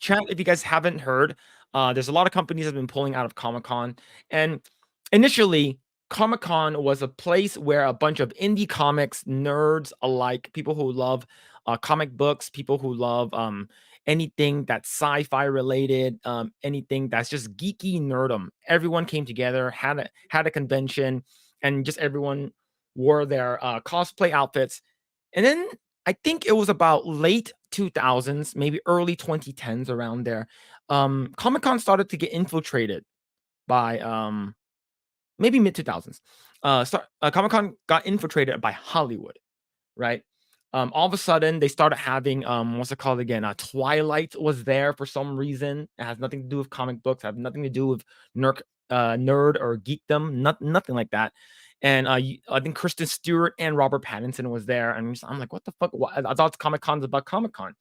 chat, if you guys haven't heard, there's a lot of companies that have been pulling out of Comic-Con. And initially, Comic-Con was a place where a bunch of indie comics nerds alike, people who love comic books, people who love anything that's sci-fi related, anything that's just geeky nerdom. Everyone came together, had a convention, and just everyone wore their cosplay outfits. And then I think it was about late 2000s, maybe early 2010s, around there. Comic-Con started to get infiltrated by maybe mid 2000s. Comic-Con got infiltrated by Hollywood, right? All of a sudden they started having what's it called again? Twilight was there for some reason. It has nothing to do with comic books, have nothing to do with nerd or geekdom, nothing like that. And I think Kristen Stewart and Robert Pattinson was there, and I'm like, what the fuck? I thought Comic-Con's about Comic-Con,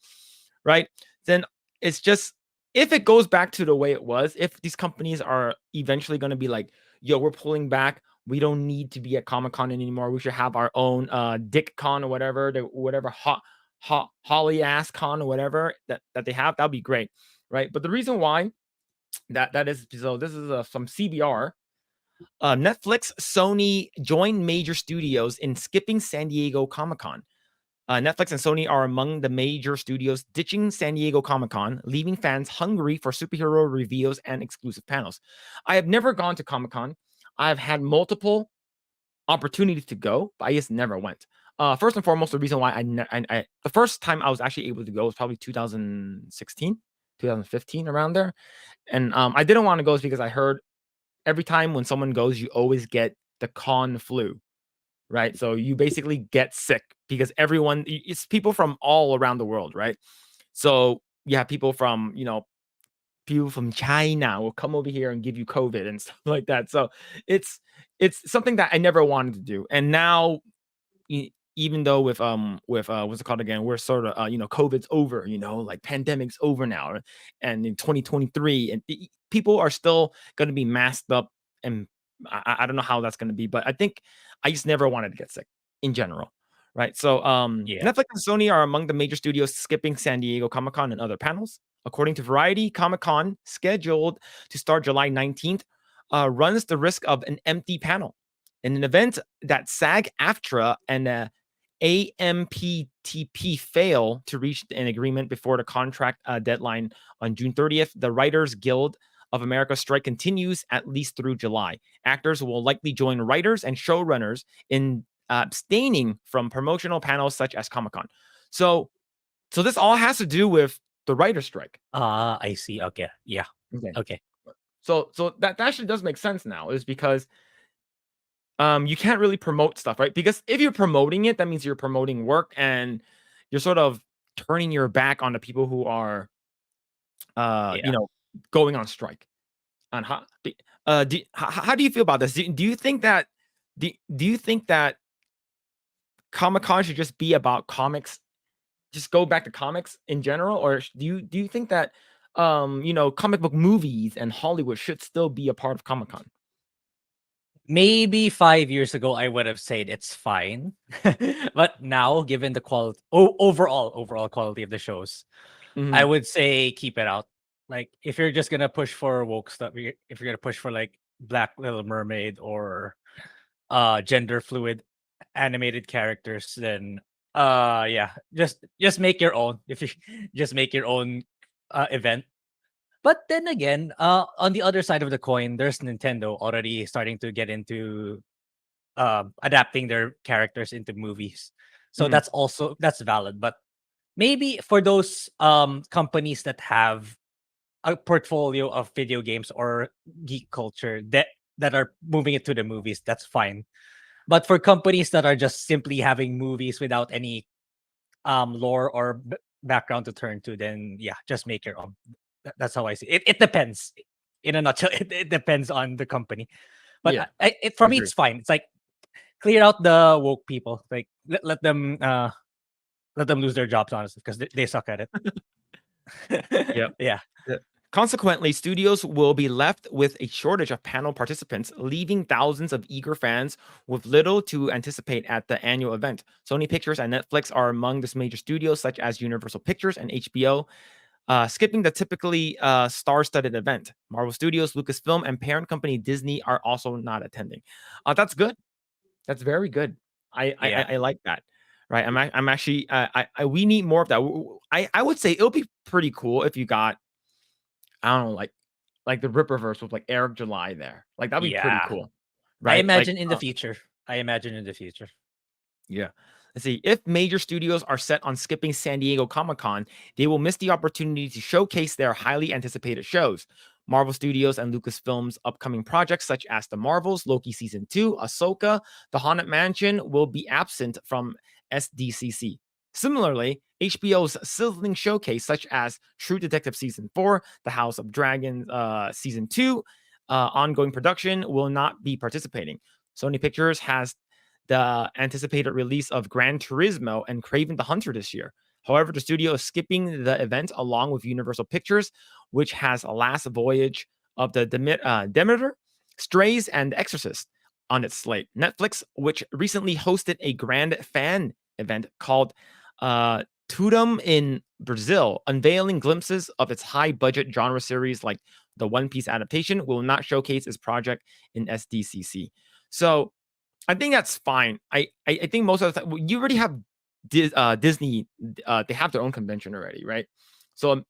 right? Then it's just, if it goes back to the way it was, if these companies are eventually going to be like, yo, we're pulling back, we don't need to be at Comic-Con anymore, we should have our own Dick Con or whatever, whatever Holly ass con or whatever that they have, that'll be great, right? But the reason why that is, so this is some CBR. Netflix, Sony joined major studios in skipping San Diego Comic-Con. Netflix and Sony are among the major studios ditching San Diego Comic-Con, leaving fans hungry for superhero reveals and exclusive panels. I have never gone to Comic-Con. I've had multiple opportunities to go, but I just never went. First and foremost, the reason why the first time I was actually able to go was probably 2016, 2015, around there. And I didn't want to go because I heard every time when someone goes, you always get the con flu, right? So you basically get sick because it's people from all around the world, right? So you have people from, people from China will come over here and give you COVID and stuff like that. So it's something that I never wanted to do. And now, even though with what's it called again, we're sort of COVID's over, like pandemic's over now, and in 2023, and people are still going to be masked up, and I don't know how that's going to be, but I think I just never wanted to get sick in general, right? So Yeah. Netflix and Sony are among the major studios skipping San Diego Comic-Con and other panels. According to Variety, Comic-Con, scheduled to start July 19th, runs the risk of an empty panel. In an event that SAG-AFTRA and AMPTP fail to reach an agreement before the contract deadline on June 30th, the Writers Guild of America strike continues at least through July. Actors will likely join writers and showrunners in abstaining from promotional panels such as Comic-Con. So this all has to do with the writer's strike. I see. Okay. Yeah. Okay. So that actually does make sense now, is because you can't really promote stuff, right? Because if you're promoting it, that means you're promoting work, and you're sort of turning your back on the people who are going on strike. On how do you feel about this? Do you think that Comic-Con should just be about comics, just go back to comics in general, or do you think that comic book movies and Hollywood should still be a part of Comic-Con? Maybe 5 years ago, I would have said it's fine. But now, given the overall quality of the shows, I would say keep it out. Like, if you're just gonna push for woke stuff, if you're gonna push for like Black Little Mermaid or gender fluid animated characters, then yeah, just make your own. If you just make your own event. But then again, on the other side of the coin, there's Nintendo already starting to get into adapting their characters into movies. So that's valid. But maybe for those companies that have a portfolio of video games or geek culture that are moving it to the movies, that's fine. But for companies that are just simply having movies without any lore or background to turn to, then yeah, just make your own. That's how I see it. It depends. In a nutshell, it depends on the company. But Yeah, for me, it's fine. It's like, clear out the woke people. Like, let them lose their jobs, honestly, because they suck at it. Yep. Yeah. Consequently, studios will be left with a shortage of panel participants, leaving thousands of eager fans with little to anticipate at the annual event. Sony Pictures and Netflix are among these major studios, such as Universal Pictures and HBO. skipping the typically star-studded event. Marvel Studios, Lucasfilm, and parent company Disney are also not attending. That's good. That's very good. Yeah. I like that. Right. I'm actually we need more of that. I would say it'll be pretty cool if you got, I don't know, like the Ripperverse with like Eric July there. Like that'd be pretty Yeah. cool. I Right? Like imagine in the future. I imagine in the future. yeah. Let's see. If major studios are set on skipping San Diego Comic-Con, they will miss the opportunity to showcase their highly anticipated shows. Marvel Studios and Lucasfilm's upcoming projects, such as The Marvels, Loki Season 2, Ahsoka, The Haunted Mansion, will be absent from SDCC. Similarly, HBO's sizzling showcase, such as True Detective Season 4, The House of Dragons Season 2, ongoing production, will not be participating. Sony Pictures has the anticipated release of Gran Turismo and Craven the Hunter this year. However, the studio is skipping the event along with Universal Pictures, which has a Last Voyage of the Demeter, Strays, and Exorcist on its slate. Netflix, which recently hosted a grand fan event called Tudum in Brazil, unveiling glimpses of its high-budget genre series like the One Piece adaptation, will not showcase its project in SDCC. So I think that's fine. I think most of the time you already have Disney. They have their own convention already, right? So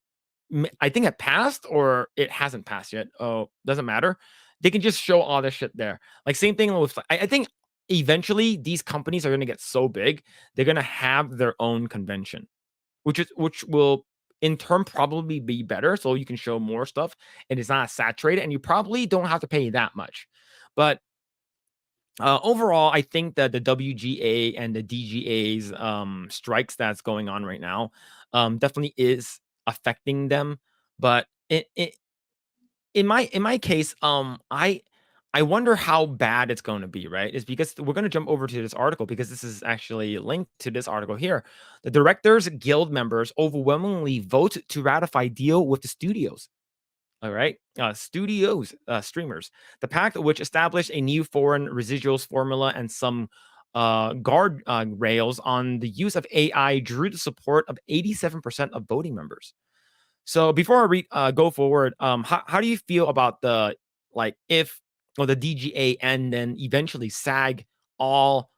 I think it passed or it hasn't passed yet. Oh, doesn't matter. They can just show all this shit there. Like same thing with. I think eventually these companies are going to get so big they're going to have their own convention, which will in turn probably be better. So you can show more stuff and it's not saturated, and you probably don't have to pay that much. But overall, I think that the WGA and the DGA's strikes that's going on right now definitely is affecting them. But in my case, I wonder how bad it's going to be. Right? Is because we're going to jump over to this article because this is actually linked to this article here. The Directors Guild members overwhelmingly vote to ratify deal with the studios. All right. Streamers. The pact, which established a new foreign residuals formula and some guard rails on the use of AI, drew the support of 87% of voting members. So before I go forward, how do you feel about the if the DGA and then eventually SAG all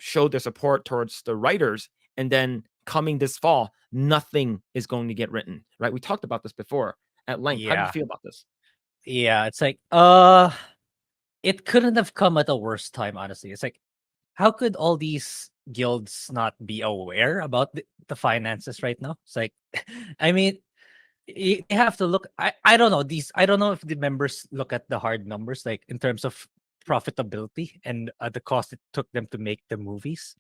show their support towards the writers, and then coming this fall, nothing is going to get written, right? We talked about this before at length. How do you Yeah. feel about this? Yeah. It's like, it couldn't have come at a worse time, honestly. It's like, how could all these guilds not be aware about the finances right now? It's like, I mean, they have to look. I don't know these. I don't know if the members look at the hard numbers, like in terms of profitability and the cost it took them to make the movies,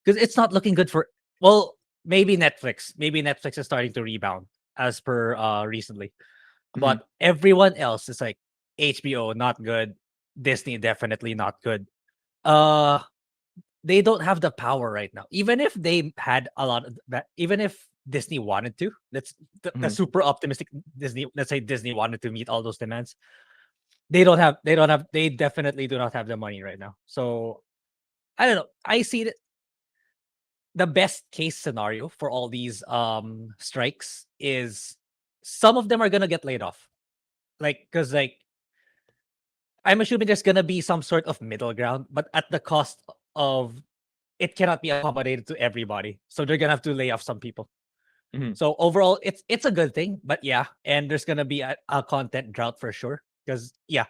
because it's not looking good for. Well, maybe Netflix. Maybe Netflix is starting to rebound as per recently, Mhm, but everyone else is like HBO not good, Disney definitely not good. Uh, they don't have the power right now. Even if they had a lot of that, even if Disney wanted to, that's the mhm, super optimistic Disney. Let's say Disney wanted to meet all those demands. They don't have. They don't have. They definitely do not have the money right now. So I don't know. I see the best case scenario for all these strikes is some of them are gonna get laid off. Like, because like I'm assuming there's gonna be some sort of middle ground, but at the cost of it cannot be accommodated to everybody. So they're gonna have to lay off some people. mhm. So overall, it's a good thing, but yeah, and there's gonna be a content drought for sure. Because yeah,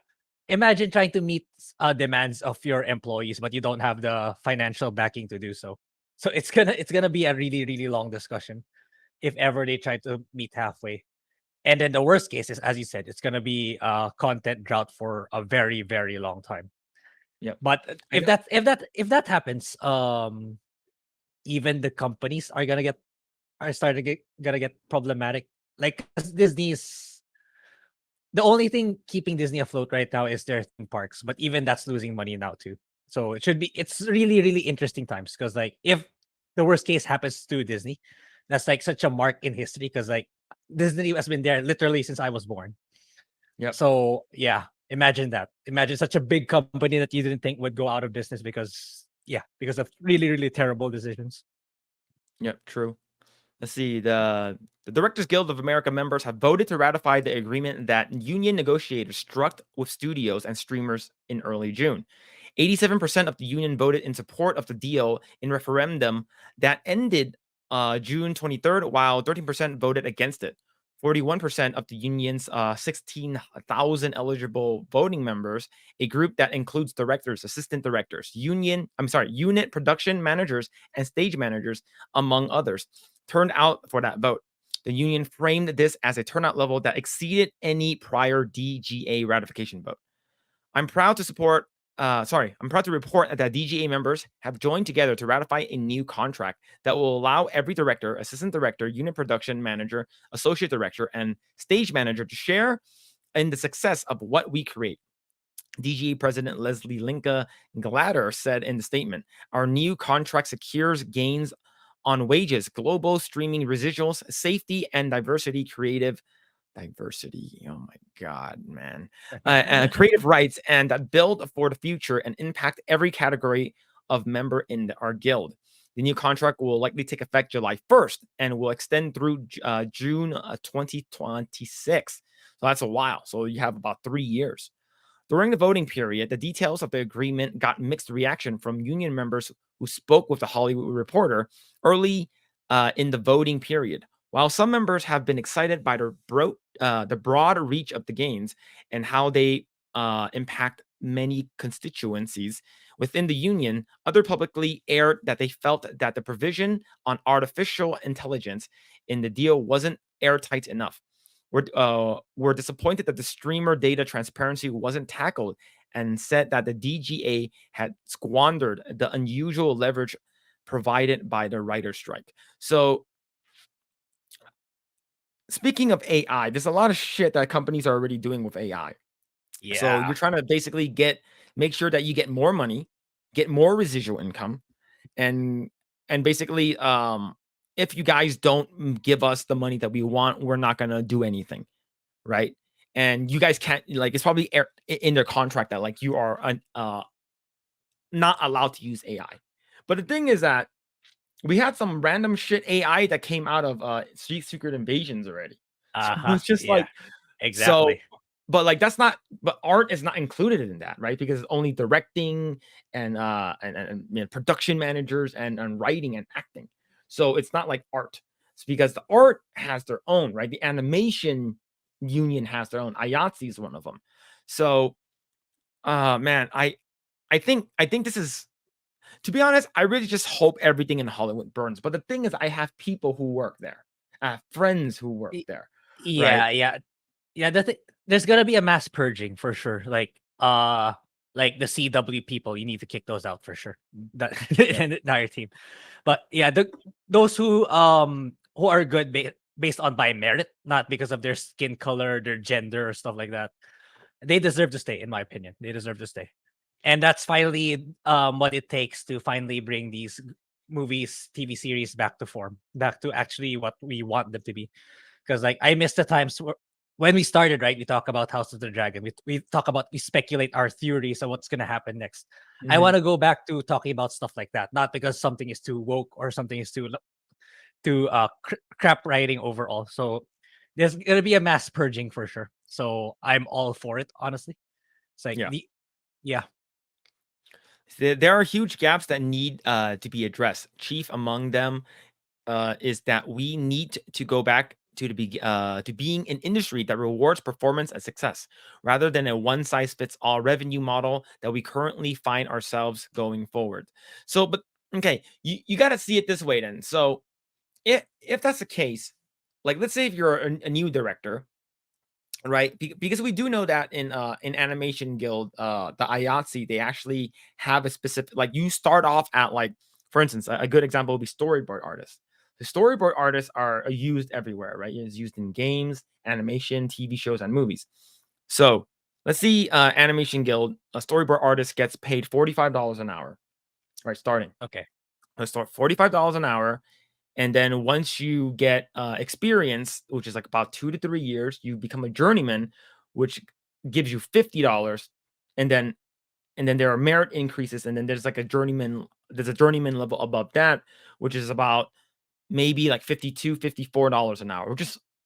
imagine trying to meet demands of your employees, but you don't have the financial backing to do so. So it's gonna be a really really long discussion if ever they try to meet halfway. And then the worst case is, as you said, it's gonna be a content drought for a very very long time. Yep. But I if got. that happens, even the companies are starting to gonna get problematic. Like 'cause Disney's the only thing keeping Disney afloat right now is their theme parks, but even that's losing money now too. So it's really really interesting times because like if the worst case happens to Disney, that's like such a mark in history because like Disney has been there literally since I was born. Yep. So yeah, imagine that. Imagine such a big company that you didn't think would go out of business because of really really terrible decisions. Yep. True. Let's see. The Directors Guild of America members have voted to ratify the agreement that union negotiators struck with studios and streamers in early June. 87% of the union voted in support of the deal in referendum that ended June 23rd, while 13% voted against it. 41% of the union's 16,000 eligible voting members, a group that includes directors, assistant directors, unit production managers, and stage managers, among others, turned out for that vote. The union framed this as a turnout level that exceeded any prior DGA ratification vote. I'm proud to report that DGA members have joined together to ratify a new contract that will allow every director, assistant director, unit production manager, associate director, and stage manager to share in the success of what we create. DGA President Leslie Linka Glatter said in the statement, "Our new contract secures gains on wages, global streaming residuals, safety, and diversity, oh my god, man, creative rights, and that build for the future and impact every category of member in our guild. The new contract will likely take effect July 1st and will extend through June 2026. So that's a while. So you have about 3 years. During the voting period, the details of the agreement got mixed reaction from union members who spoke with the Hollywood Reporter early in the voting period. While some members have been excited by the broad reach of the gains and how they impact many constituencies within the union, others publicly aired that they felt that the provision on artificial intelligence in the deal wasn't airtight enough. We're disappointed that the streamer data transparency wasn't tackled and said that the DGA had squandered the unusual leverage provided by the writer strike. So, speaking of AI, there's a lot of shit that companies are already doing with AI. So Yeah. you're trying to basically make sure that you get more money, get more residual income, and basically, if you guys don't give us the money that we want, we're not gonna do anything, right? And you guys can't, like, it's probably in their contract that like you are not allowed to use AI. But the thing is that we had some random shit AI that came out of Secret Invasions already. So Uh-huh. it's just Yeah. like, so, Exactly. but like that's not, but art is not included in that, right? Because it's only directing and you know, production managers and writing and acting. So it's not like art. It's because the art has their own, right? The animation union has their own. IATSE is one of them. So man, I think this is, to be honest, I really just hope everything in Hollywood burns. But the thing is, I have people who work there. I have friends who work Y- there, right? Yeah, yeah. Yeah, there's gonna be a mass purging for sure. Like the CW people, you need to kick those out for sure. That Yeah. and not your team. But yeah, those who are good based on by merit, not because of their skin color, their gender, or stuff like that. They deserve to stay, in my opinion. They deserve to stay. And that's finally what it takes to finally bring these movies, TV series back to form, back to actually what we want them to be. Because like I miss the times when we started, right? We talk about House of the Dragon. We talk about, we speculate our theories on what's gonna happen next. I Mhm. want to go back to talking about stuff like that, not because something is too woke or something is too crap writing overall. So there's gonna be a mass purging for sure. So I'm all for it, honestly. It's like Yeah. yeah. There are huge gaps that need to be addressed. Chief among them is that we need to go back to being an industry that rewards performance and success rather than a one size fits all revenue model that we currently find ourselves going forward. So, but okay, you got to see it this way then. So, if that's the case, like let's say if you're a new director, right? Because we do know that in Animation Guild, the IATSE, they actually have a specific, like, you start off at, like, for instance, a good example would be storyboard artists. The storyboard artists are used everywhere, right? It's used in games, animation, TV shows, and movies. So let's see, Animation Guild, a storyboard artist gets paid $45 an hour, right? Starting. Okay. Let's start $45 an hour. And then once you get experience, which is like about 2 to 3 years, you become a journeyman, which gives you $50. And then there are merit increases, and then there's like a journeyman. There's a journeyman level above that, which is about maybe like $52, $54 an hour.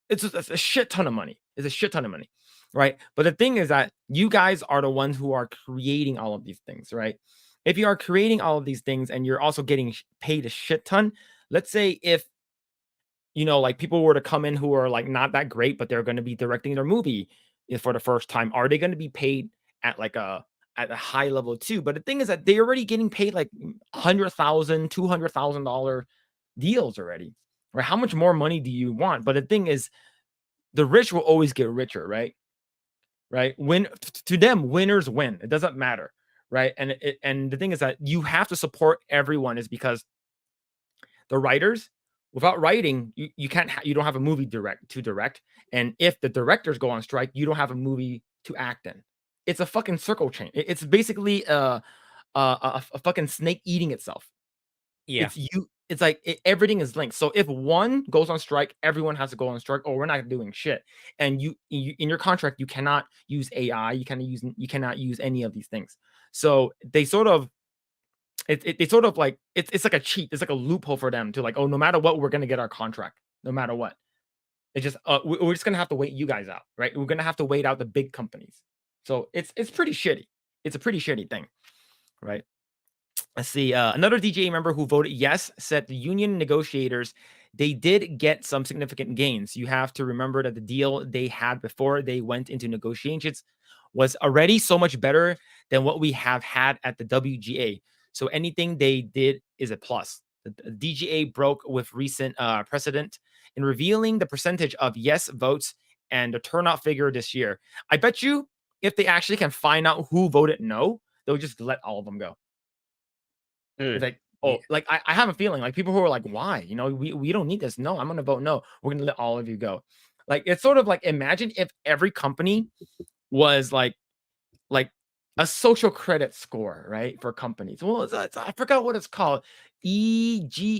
It's a shit ton of money. It's a shit ton of money, right? But the thing is that you guys are the ones who are creating all of these things, right? If you are creating all of these things and you're also getting paid a shit ton, let's say if like people were to come in who are like not that great, but they're going to be directing their movie for the first time, are they going to be paid at like at a high level too? But the thing is that they're already getting paid like $100,000, $200,000 deals already, right? How much more money do you want? But the thing is, the rich will always get richer, right? Right? To them, winners win. It doesn't matter, right? And the thing is that you have to support everyone, is because the writers, without writing, you can't you don't have a movie to direct, and if the directors go on strike, you don't have a movie to act in. It's a fucking circle chain. It's basically a fucking snake eating itself. Yeah. It's like everything is linked. So if one goes on strike, everyone has to go on strike, or we're not doing shit. And you in your contract, you cannot use AI. You cannot use any of these things. So they sort of it's sort of like it's like a cheat. It's like a loophole for them to like, oh, no matter what, we're gonna get our contract, no matter what. It's just we're just gonna have to wait you guys out, right? We're gonna have to wait out the big companies. So it's pretty shitty. It's a pretty shitty thing, right? Let's see. Another DGA member who voted yes said the union negotiators, they did get some significant gains. You have to remember that the deal they had before they went into negotiations was already so much better than what we have had at the WGA. So anything they did is a plus. The DGA broke with recent precedent in revealing the percentage of yes votes and the turnout figure this year. I bet you if they actually can find out who voted no, they'll just let all of them go. It's like, Yeah. like I have a feeling like people who are like, why? We don't need this. No, I'm gonna vote no. We're gonna let all of you go. Like it's sort of like, imagine if every company was like a social credit score, right? For companies. Well, I forgot what it's called. ESG.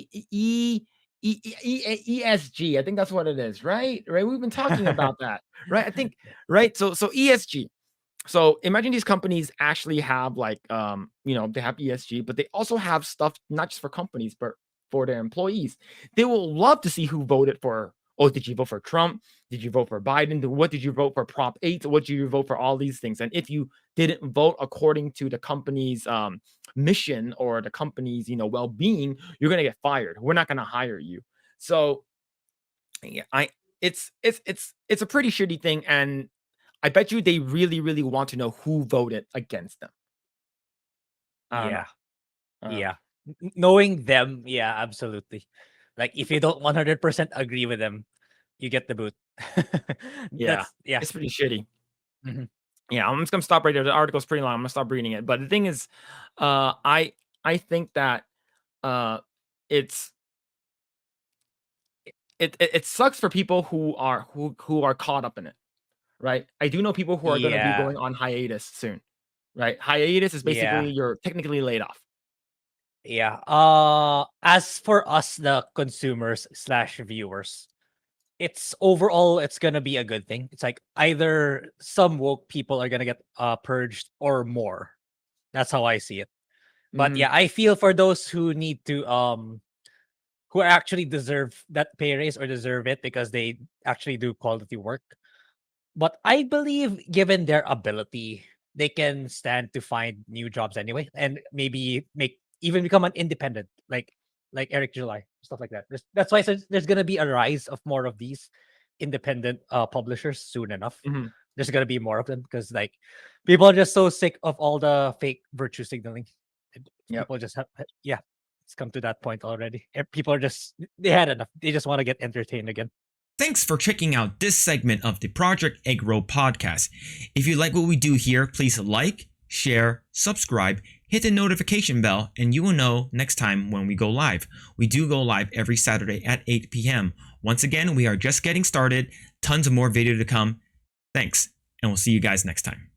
I think that's what it is, right? Right. We've been talking about that, right? I think, right. So ESG. So imagine these companies actually have like they have ESG, but they also have stuff not just for companies, but for their employees. They will love to see who voted for. Oh, did you vote for Trump? Did you vote for Biden? What did you vote for Prop 8? What did you vote for all these things? And if you didn't vote according to the company's mission or the company's well-being, you're gonna get fired. We're not gonna hire you. So yeah, it's a pretty shitty thing, and I bet you they really, really want to know who voted against them. I don't know. Yeah. Yeah. Knowing them, yeah, absolutely. Like if you don't 100% agree with them, you get the boot. Yeah, Yeah. it's pretty shitty. Mhm. Yeah, I'm just gonna stop right there. The article's pretty long. I'm gonna stop reading it. But the thing is, I think that it's it sucks for people who are caught up in it, right? I do know people who are gonna be Yeah. going on hiatus soon, right? Hiatus is basically Yeah. you're technically laid off. Yeah. As for us, the consumers slash viewers, it's gonna be a good thing. It's like either some woke people are gonna get purged or more. That's how I see it. But Mhm, yeah, I feel for those who need to who actually deserve that pay raise or deserve it because they actually do quality work. But I believe given their ability, they can stand to find new jobs anyway and maybe even become an independent like Eric July, stuff like that. That's why there's gonna be a rise of more of these independent publishers soon enough. mhm. There's gonna be more of them because like people are just so sick of all the fake virtue signaling. Yep. People just have yeah, it's come to that point already. People are just they had enough. They just want to get entertained again. Thanks for checking out this segment of the Project Eggroll podcast. If you like what we do here, please like, share, subscribe, hit the notification bell, and you will know next time when we go live. We do go live every Saturday at 8 p.m. Once again, we are just getting started. Tons of more video to come. Thanks, and we'll see you guys next time.